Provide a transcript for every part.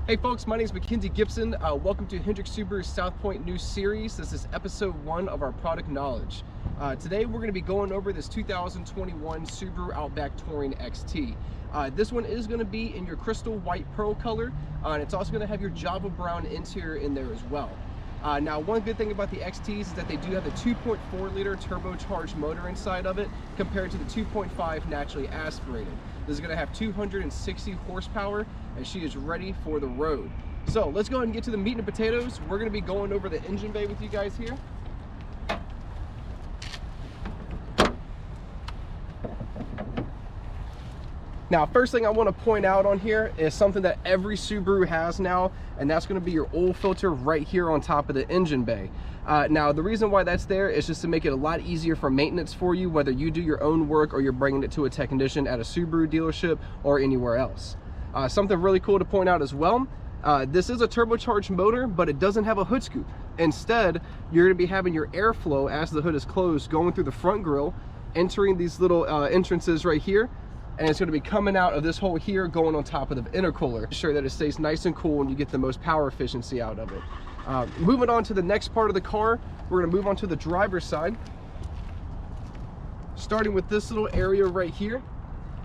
Hey folks, my name is Mackenzie Gibson. Welcome to Hendrick Subaru's South Point News Series. This is episode 1 of our product knowledge. Today we're going to be going over this 2021 Subaru Outback Touring XT. This one is going to be in your crystal white pearl color, and it's also going to have your Java brown interior in there as well. Now, one good thing about the XTs is that they do have a 2.4 liter turbocharged motor inside of it compared to the 2.5 naturally aspirated. This is going to have 260 horsepower, and she is ready for the road. So let's go ahead and get to the meat and potatoes. We're going to be going over the engine bay with you guys here. Now, first thing I want to point out on here is something that every Subaru has now, and that's going to be your oil filter right here on top of the engine bay. Now, the reason why that's there is just to make it a lot easier for maintenance for you, whether you do your own work or you're bringing it to a technician at a Subaru dealership or anywhere else. Something really cool to point out as well, this is a turbocharged motor, but it doesn't have a hood scoop. Instead, you're going to be having your airflow as the hood is closed going through the front grille, entering these little entrances right here, and it's going to be coming out of this hole here, going on top of the intercooler. Ensure that it stays nice and cool and you get the most power efficiency out of it. Moving on to the next part of the car, we're going to move on to the driver's side, starting with this little area right here.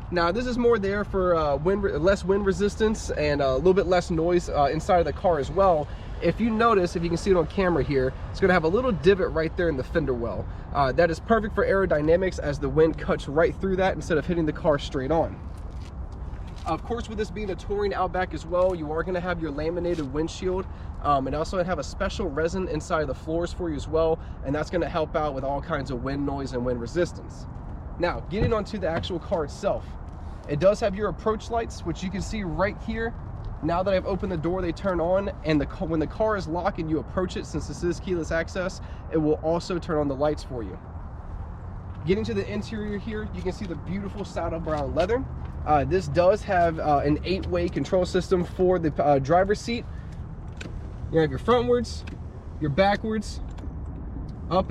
Now, this is more there for less wind resistance and a little bit less noise inside of the car as well. If you notice, if you can see it on camera here, it's going to have a little divot right there in the fender well. That is perfect for aerodynamics as the wind cuts right through that instead of hitting the car straight on. Of course, with this being a touring Outback as well, you are going to have your laminated windshield, and also have a special resin inside the floors for you as well, and that's going to help out with all kinds of wind noise and wind resistance. Now, getting onto the actual car itself, it does have your approach lights, which you can see right here. Now that I've opened the door, they turn on, and when the car is locked and you approach it, since this is keyless access, it will also turn on the lights for you. Getting to the interior here, you can see the beautiful saddle brown leather. This does have an 8-way control system for the driver's seat. You have your frontwards, your backwards, up,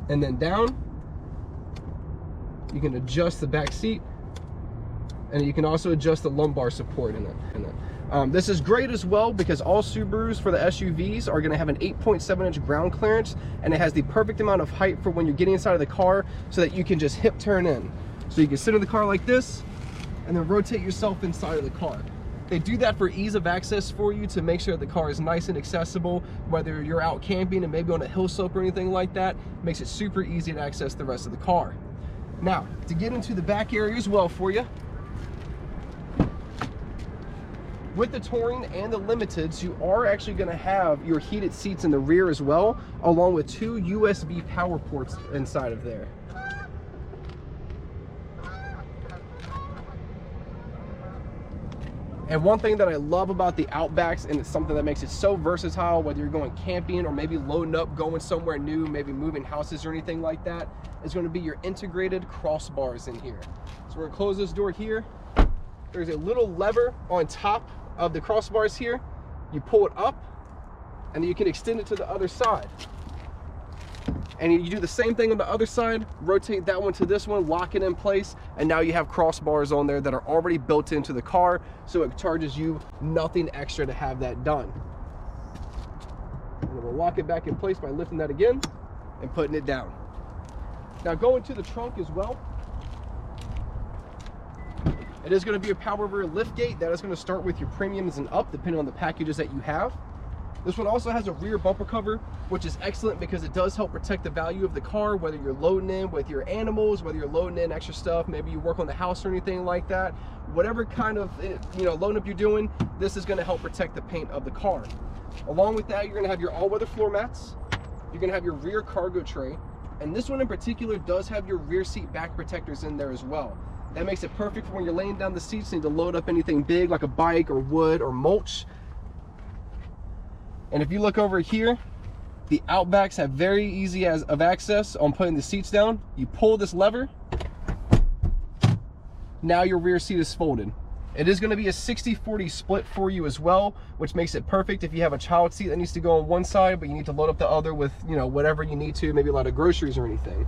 and then down. You can adjust the back seat, and you can also adjust the lumbar support in it. This is great as well because all Subarus for the SUVs are going to have an 8.7-inch ground clearance, and it has the perfect amount of height for when you're getting inside of the car so that you can just hip turn in. So you can sit in the car like this and then rotate yourself inside of the car. They do that for ease of access for you to make sure that the car is nice and accessible, whether you're out camping and maybe on a hill slope or anything like that. It makes it super easy to access the rest of the car. Now, to get into the back area as well for you, with the Touring and the Limiteds, you are actually going to have your heated seats in the rear as well, along with 2 USB power ports inside of there. And one thing that I love about the Outbacks, and it's something that makes it so versatile, whether you're going camping or maybe loading up, going somewhere new, maybe moving houses or anything like that, is going to be your integrated crossbars in here. So we're going to close this door here. There's a little lever on top of the crossbars here. You pull it up, and then you can extend it to the other side. And you do the same thing on the other side, rotate that one to this one, lock it in place, and now you have crossbars on there that are already built into the car, so it charges you nothing extra to have that done. And we'll lock it back in place by lifting that again and putting it down. Now, going to the trunk as well, it is going to be a power rear lift gate. That is going to start with your premiums and up, depending on the packages that you have. This one also has a rear bumper cover, which is excellent because it does help protect the value of the car, whether you're loading in with your animals, whether you're loading in extra stuff, maybe you work on the house or anything like that. Whatever kind of load up you're doing, this is going to help protect the paint of the car. Along with that, you're going to have your all-weather floor mats. You're going to have your rear cargo tray, and this one in particular does have your rear seat back protectors in there as well. That makes it perfect for when you're laying down the seats and need to load up anything big like a bike or wood or mulch. And if you look over here, the Outbacks have very easy of access on putting the seats down. You pull this lever, now your rear seat is folded. It is going to be a 60-40 split for you as well, which makes it perfect if you have a child seat that needs to go on one side, but you need to load up the other with, whatever you need to, maybe a lot of groceries or anything.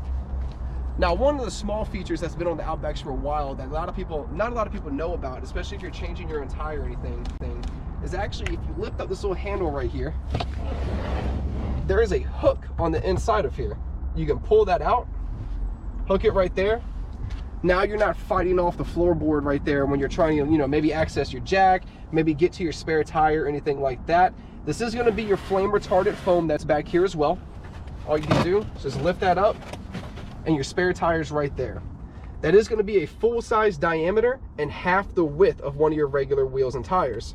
Now, one of the small features that's been on the Outbacks for a while that not a lot of people know about, especially if you're changing your entire anything, is actually, if you lift up this little handle right here, there is a hook on the inside of here. You can pull that out, hook it right there. Now you're not fighting off the floorboard right there when you're trying to, you know, maybe access your jack, maybe get to your spare tire or anything like that. This is going to be your flame retardant foam that's back here as well. All you can do is just lift that up and your spare tire's right there. That is going to be a full-size diameter and half the width of one of your regular wheels and tires.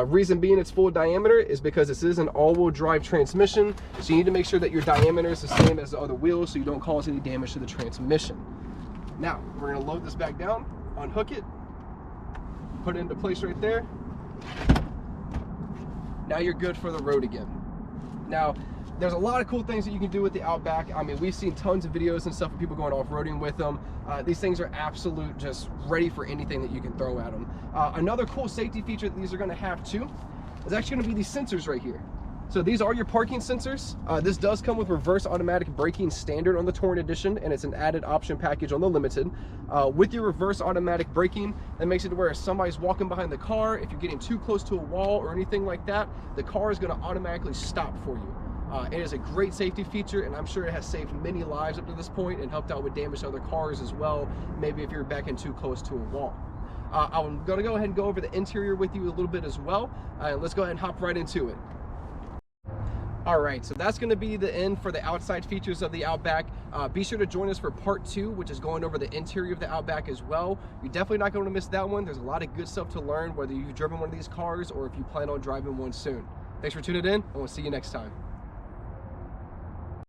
Reason being it's full diameter is because this is an all-wheel drive transmission, so you need to make sure that your diameter is the same as the other wheels so you don't cause any damage to the transmission. Now, we're going to load this back down, unhook it, put it into place right there. Now you're good for the road again. Now, there's a lot of cool things that you can do with the Outback. I mean, we've seen tons of videos and stuff of people going off-roading with them. These things are absolute, just ready for anything that you can throw at them. Another cool safety feature that these are going to have too is actually going to be these sensors right here. So these are your parking sensors. This does come with reverse automatic braking standard on the Touring Edition, and it's an added option package on the Limited. With your reverse automatic braking, that makes it to where if somebody's walking behind the car, if you're getting too close to a wall or anything like that, the car is going to automatically stop for you. It is a great safety feature, and I'm sure it has saved many lives up to this point and helped out with damage to other cars as well, maybe if you're backing too close to a wall. I'm going to go ahead and go over the interior with you a little bit as well. Let's go ahead and hop right into it. All right, so that's going to be the end for the outside features of the Outback. Be sure to join us for part 2, which is going over the interior of the Outback as well. You're definitely not going to miss that one. There's a lot of good stuff to learn, whether you've driven one of these cars or if you plan on driving one soon. Thanks for tuning in, and we'll see you next time.